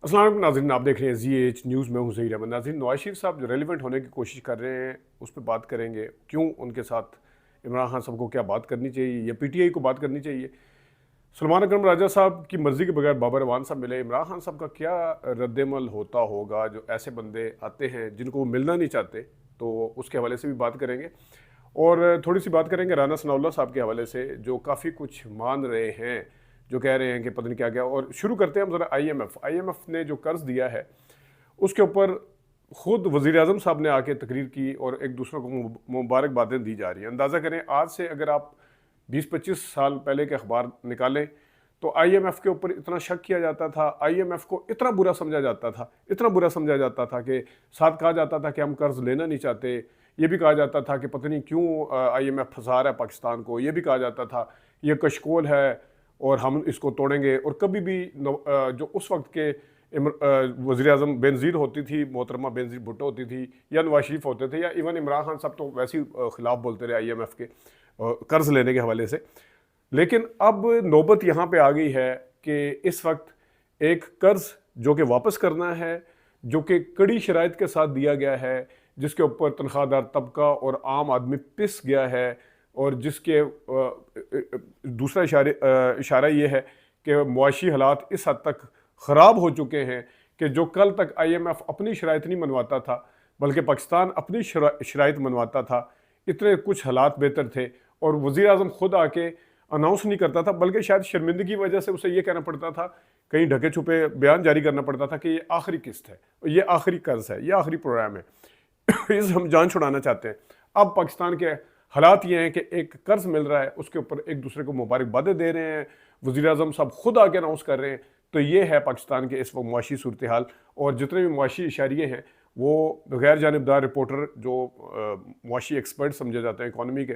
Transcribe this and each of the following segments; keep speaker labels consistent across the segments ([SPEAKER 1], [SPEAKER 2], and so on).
[SPEAKER 1] अस्सलाम वालेकुम नाज़रीन, आप देख रहे हैं ZH न्यूज़ में हूँ ज़हीर अहमद। नाज़रीन, नवाज शरीफ साहब जो रेलिवेंट होने की कोशिश कर रहे हैं उस पर बात करेंगे। क्यों उनके साथ इमरान खान साहब को क्या बात करनी चाहिए या PTI को बात करनी चाहिए। सलमान अकरम राजा साहब की मर्ज़ी के बगैर बाबर अवान साहब मिले। इमरान खान साहब का क्या रद्दमल होता होगा जो ऐसे बंदे आते हैं जिनको वो मिलना नहीं चाहते, तो उसके हवाले से भी बात करेंगे। और थोड़ी सी बात करेंगे राना सनाउल्लाह साहब के हवाले से जो काफ़ी कुछ मान रहे हैं, जो कह रहे हैं कि पता नहीं क्या क्या। और शुरू करते हैं हम ज़रा IMF ने जो कर्ज दिया है उसके ऊपर खुद वज़ीर आज़म साहब ने आके तकरीर की और एक दूसरे को मुबारकबादें दी जा रही हैं। अंदाज़ा करें, आज से अगर आप 20-25 साल पहले के अखबार निकालें तो IMF के ऊपर इतना शक किया जाता था, IMF को इतना बुरा समझा जाता था, इतना बुरा समझा जाता था कि साथ कहा जाता था कि हम कर्ज लेना नहीं चाहते। ये भी कहा जाता था कि पता नहीं क्यों IMF फंसा रहा है पाकिस्तान को। ये भी कहा जाता था ये कशकोल है और हम इसको तोड़ेंगे। और कभी भी जो उस वक्त के वज़ीर आज़म बेनज़ीर होती थी, मोहतरमा बेनज़ीर भुट्टो होती थी, या नवाज शरीफ होते थे, या इवन इमरान खान साहब तो वैसे ही ख़िलाफ़ बोलते रहे IMF के कर्ज लेने के हवाले से। लेकिन अब नौबत यहाँ पे आ गई है कि इस वक्त एक कर्ज जो कि वापस करना है, जो कि कड़ी शराइत के साथ दिया गया है, जिसके ऊपर तनख्वाहदार तबका और आम आदमी पिस गया है, और जिसके दूसरा इशारा ये है कि मुआशी हालात इस हद तक ख़राब हो चुके हैं कि जो कल तक IMF अपनी शराइत नहीं मनवाता था बल्कि पाकिस्तान अपनी शराइत मनवाता था, इतने कुछ हालात बेहतर थे। और वज़ीर आज़म खुद आके अनाउंस नहीं करता था, बल्कि शायद शर्मिंदगी की वजह से उसे ये कहना पड़ता था, कहीं ढके छुपे बयान जारी करना पड़ता था कि ये आखिरी किस्त है, ये आखिरी कर्ज है, ये आखिरी प्रोग्राम है, इस हम जान छुड़ाना चाहते हैं। अब पाकिस्तान के हालात ये हैं कि एक कर्ज मिल रहा है, उसके ऊपर एक दूसरे को मुबारकबादें दे रहे हैं, वज़ीर आज़म साहब खुद आके अनाउंस कर रहे हैं। तो ये है पाकिस्तान के इस वक्त मुआशी सूरत हाल। और जितने भी मुआशी इशारे हैं वो गैर जानिबदार रिपोर्टर जो मुआशी एक्सपर्ट समझे जाते हैं इकॉनमी के,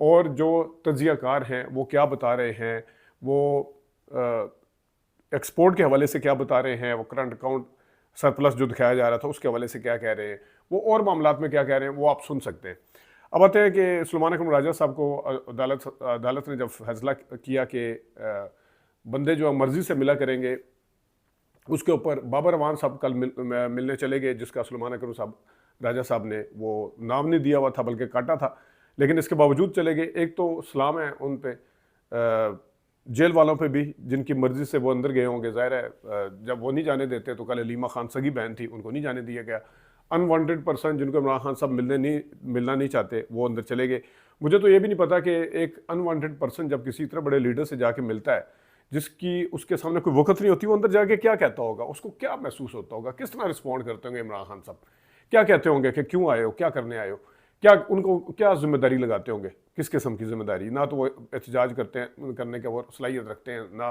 [SPEAKER 1] और जो तज्ज़ियाकार हैं वो क्या बता रहे हैं, वो एक्सपोर्ट के हवाले से क्या बता रहे हैं, वो करंट अकाउंट सरप्लस जो दिखाया जा रहा था उसके हवाले से क्या कह रहे हैं, वो और मामलात में क्या कह रहे हैं, वो आप सुन सकते हैं। अब आते हैं कि सलमान अकरम राजा साहब को अदालत ने जब फैसला किया कि बंदे जो मर्ज़ी से मिला करेंगे, उसके ऊपर बाबर अवान साहब कल मिलने चले गए, जिसका सलमान अकरम साहब राजा साहब ने वो नाम नहीं दिया हुआ था बल्कि काटा था, लेकिन इसके बावजूद चले गए। एक तो सलाम है उन पे, जेल वालों पे भी जिनकी मर्ज़ी से वो अंदर गए होंगे। ज़ाहिर है जब वो नहीं जाने देते तो कल हलीमा खान सगी बहन थी, उनको नहीं जाने दिया गया। अनवांटेड पर्सन जिनको इमरान खान साहब मिलना नहीं चाहते वो अंदर चले गए। मुझे तो ये भी नहीं पता कि एक अनवांटेड पर्सन जब किसी इतने बड़े लीडर से जाके मिलता है जिसकी उसके सामने कोई वक़्त नहीं होती, वो अंदर जाके क्या कहता होगा, उसको क्या महसूस होता होगा, किस तरह रिस्पॉन्ड करते होंगे इमरान खान साहब, क्या कहते होंगे कि क्यों आए हो, क्या करने आए हो, क्या उनको क्या जिम्मेदारी लगाते होंगे, किस किस्म की जिम्मेदारी। ना तो वो एहतजाज करने के वो सलाहियत रखते हैं, ना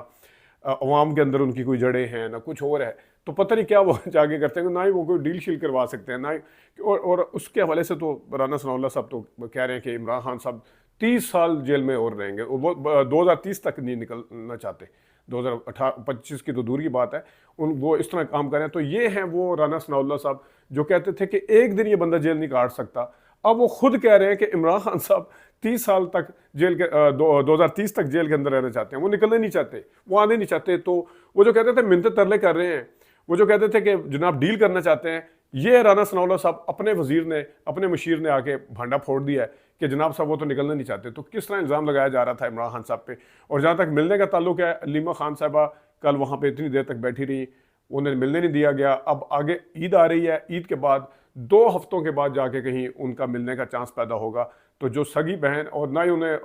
[SPEAKER 1] अवाम के अंदर उनकी कोई जड़ें हैं, ना कुछ और है, तो पता नहीं क्या वो जाके करते हैं। ना ही वो कोई डील शील करवा सकते हैं, ना ही और उसके हवाले से तो राना सनाउल्लाह साहब तो कह रहे हैं कि इमरान खान साहब 30 साल जेल में और रहेंगे। वो 2030 तक नहीं निकलना चाहते, 2025 की तो दूर की बात है। वो इस तरह काम कर रहे हैं। तो ये हैं वो राना सनाउल्लाह साहब जो कहते थे कि एक दिन ये बंदा जेल नहीं काट सकता। अब वो खुद कह रहे हैं कि इमरान खान साहब 30 साल तक जेल के 2030 तक जेल के अंदर रहना चाहते हैं, वो निकलने नहीं चाहते, वो आने नहीं चाहते। तो वो जो कहते थे मिन्नत तरले कर रहे हैं, वो जो कहते थे कि जनाब डील करना चाहते हैं, ये राना सनाउल्लाह साहब अपने वजीर ने, अपने मशीर ने आके भांडा फोड़ दिया है कि जनाब साहब वो तो निकलना नहीं चाहते। तो किस तरह इल्ज़ाम लगाया जा रहा था इमरान खान साहब पे। और जहाँ तक मिलने का ताल्लुक है, हलीमा खान साहबा कल वहाँ पे इतनी देर तक बैठी रही, उन्हें मिलने नहीं दिया गया। अब आगे ईद आ रही है, ईद के बाद 2 हफ्तों के बाद जाके कहीं उनका मिलने का चांस पैदा होगा। तो जो सगी बहन, और ना ही उन्हें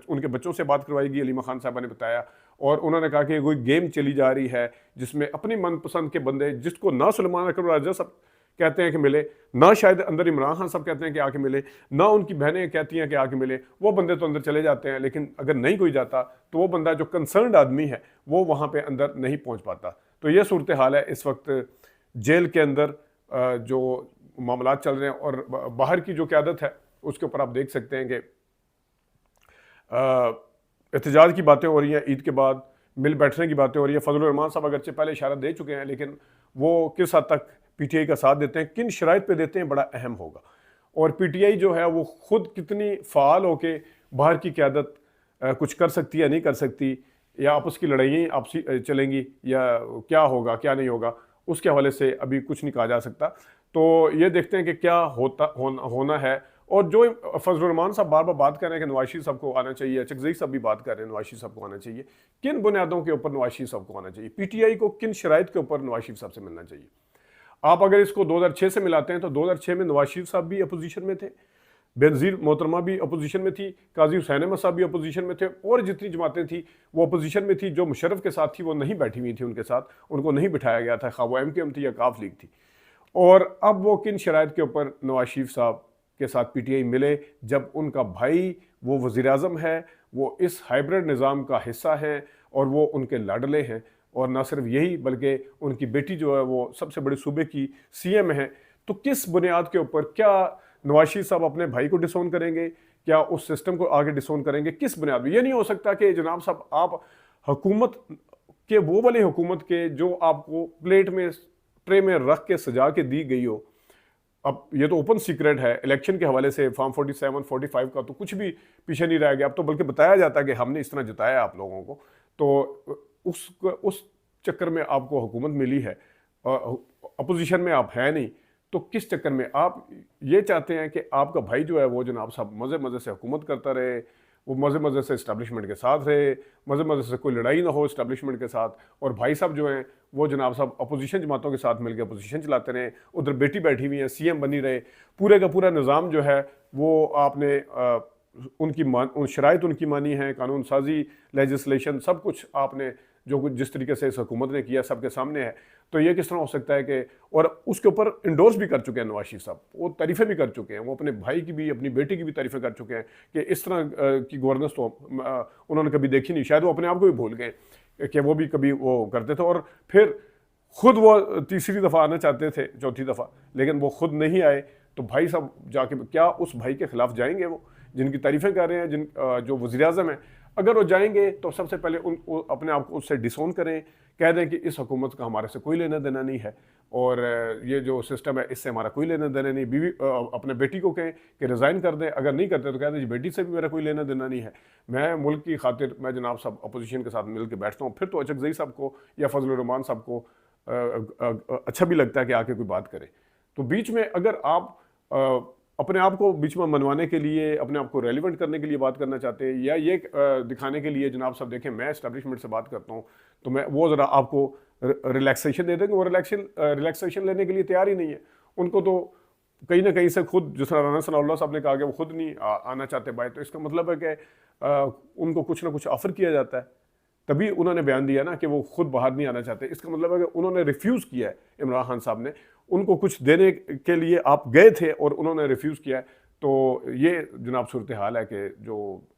[SPEAKER 1] उनके बच्चों से बात करवाएगी, हलीमा खान साहबा ने बताया। और उन्होंने कहा कि कोई गेम चली जा रही है जिसमें अपनी मनपसंद के बंदे, जिसको ना सलमान अकरम राजा साहब कहते हैं कि मिले, ना शायद अंदर इमरान खान साहब कहते हैं कि आके मिले, ना उनकी बहनें कहती हैं कि आके मिले, वो बंदे तो अंदर चले जाते हैं। लेकिन अगर नहीं कोई जाता तो वो बंदा जो कंसर्न्ड आदमी है वो वहाँ पे अंदर नहीं पहुँच पाता। तो ये सूरत हाल है इस वक्त जेल के अंदर जो मामलात चल रहे हैं। और बाहर की जो क़यादत है उसके ऊपर आप देख सकते हैं कि एहतजाज की बातें हो रही हैं, ईद के बाद मिल बैठने की बातें हो रही है। फजल रहमान साहब अगरचे पहले इशारा दे चुके हैं, लेकिन वो किस हद तक PTI का साथ देते हैं, किन शराइत पे देते हैं, बड़ा अहम होगा। और PTI जो है वो खुद कितनी फ़ाल होके बाहर की क़यादत कुछ कर सकती है, नहीं कर सकती, या आपस की लड़ाइयाँ आपसी चलेंगी, या क्या होगा क्या नहीं होगा, उसके हवाले से अभी कुछ नहीं कहा जा सकता। तो ये देखते हैं कि क्या होना है। और जो फजलुर रहमान साहब बार बार बात कर रहे हैं कि नवाज शरीफ साहब को आना चाहिए, चकजई साहब भी बात कर रहे हैं नवाज शरीफ साहब को आना चाहिए, किन बुनियादों के ऊपर नवाज शरीफ साहब को आना चाहिए, पीटीआई को किन शराइत के ऊपर नवाज शरीफ साहब से मिलना चाहिए? आप अगर इसको 2006 से मिलाते हैं तो 2006 में नवाज शरीफ साहब भी अपोजिशन में थे, बेनज़ीर मोहतरमा भी अपोजिशन में थी, काजी हुसैन अहमद साहब भी अपोजिशन में थे, और जितनी जमातें थी वो अपोजिशन में थी। जो मुशर्रफ के साथ थी वो नहीं बैठी हुई थी उनके साथ, उनको नहीं बिठाया गया था, खा वो MKM थी या काफ लीग थी। और अब वो किन शराइत के ऊपर नवाज शरीफ साहब के साथ पीटीआई मिले, जब उनका भाई वो वज़ीर आज़म है, वो इस हाइब्रिड निज़ाम का हिस्सा है और वो उनके लाडले हैं। और ना सिर्फ यही बल्कि उनकी बेटी जो है वो सबसे बड़े सूबे की CM है। तो किस बुनियाद के ऊपर क्या नवाज शरीफ साहब अपने भाई को डिसोन करेंगे, क्या उस सिस्टम को आगे डिसोन करेंगे, किस बुनियाद पर? ये नहीं हो सकता कि जनाब साहब आप हुकूमत के वो वाली हुकूमत के जो आपको प्लेट में ट्रे में रख के सजा के दी गई हो। अब ये तो ओपन सीक्रेट है, इलेक्शन के हवाले से फॉर्म 47 45 का तो कुछ भी पीछे नहीं रह गया। अब तो बल्कि बताया जाता है कि हमने इस तरह जिताया आप लोगों को। तो उस चक्कर में आपको हुकूमत मिली है, अपोजिशन में आप हैं नहीं, तो किस चक्कर में आप ये चाहते हैं कि आपका भाई जो है वो जनाब साहब मज़े मज़े से हुकूमत करता रहे, वो मज़े मज़े से इस्टेब्लिशमेंट के साथ रहे, मज़े मज़े से कोई लड़ाई ना हो इस्टेब्लिशमेंट के साथ, और भाई साहब जो हैं वो जनाब साहब अपोजिशन जमातों के साथ मिलकर अपोजिशन चलाते रहे, उधर बेटी बैठी हुई है, CM बनी रहे, पूरे का पूरा निज़ाम जो है वो आपने उन शराइत उनकी मानी है, कानून साजी, लेजिस्लेशन, सब कुछ आपने जो कुछ जिस तरीके से इस हुकूमत ने किया सबके सामने है। तो ये किस तरह हो सकता है कि, और उसके ऊपर इंडोर्स भी कर चुके हैं नवाज शरीफ साहब, वो तारीफ़ें भी कर चुके हैं, वो अपने भाई की भी अपनी बेटी की भी तारीफ़ें कर चुके हैं कि इस तरह की गवर्नेंस तो उन्होंने कभी देखी नहीं। शायद वो अपने आप को भी भूल गए कि वो भी कभी वो करते थे। और फिर खुद वो तीसरी दफ़ा आना चाहते थे, चौथी दफ़ा, लेकिन वो खुद नहीं आए। तो भाई साहब जाके क्या उस भाई के खिलाफ जाएंगे वो जिनकी तारीफ़ें कर रहे हैं, जो वज़ीर आज़म है? अगर वो जाएंगे तो सबसे पहले अपने आप को उससे डिसोन करें, कह दें कि इस हुकूमत का हमारे से कोई लेना देना नहीं है, और ये जो सिस्टम है इससे हमारा कोई लेना देना नहीं। बीवी अपने बेटी को कहें कि रिज़ाइन कर दें, अगर नहीं करते तो कह दें जी बेटी से भी मेरा कोई लेना देना नहीं है, मैं मुल्क की खातिर मैं जनाब साहब अपोजिशन के साथ मिल के बैठता हूँ। फिर तो चकजई साहब को या फजलुर रहमान साहब को अच्छा भी लगता है कि आके कोई बात करे। तो बीच में अगर आप अपने आप को बीच में मनवाने के लिए, अपने आप को रेलिवेंट करने के लिए बात करना चाहते हैं, या ये दिखाने के लिए जनाब साहब देखें मैं एस्टेब्लिशमेंट से बात करता हूँ, तो मैं वो ज़रा आपको रिलैक्सेशन दे देंगे, वो रिलैक्सेशन लेने के लिए तैयार ही नहीं है। उनको तो कहीं ना कहीं से खुद, जिस तरह राना सनाउल्लाह साहब ने कहा कि वो खुद नहीं आना चाहते बाहर, तो इसका मतलब है कि उनको कुछ ना कुछ ऑफर किया जाता है, तभी उन्होंने बयान दिया ना कि वो खुद बाहर नहीं आना चाहते। इसका मतलब है कि उन्होंने रिफ्यूज़ किया है, इमरान खान साहब ने उनको कुछ देने के लिए आप गए थे और उन्होंने रिफ्यूज़ किया है। तो ये जनाब सूरत हाल है कि जो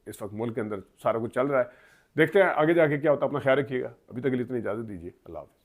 [SPEAKER 1] इस वक्त मुल्क के अंदर सारा कुछ चल रहा है। देखते हैं आगे जाके क्या होता है। अपना ख्याल रखिएगा, अभी तक के लिए इतनी इजाज़त दीजिए। अल्लाह हाफ़िज़।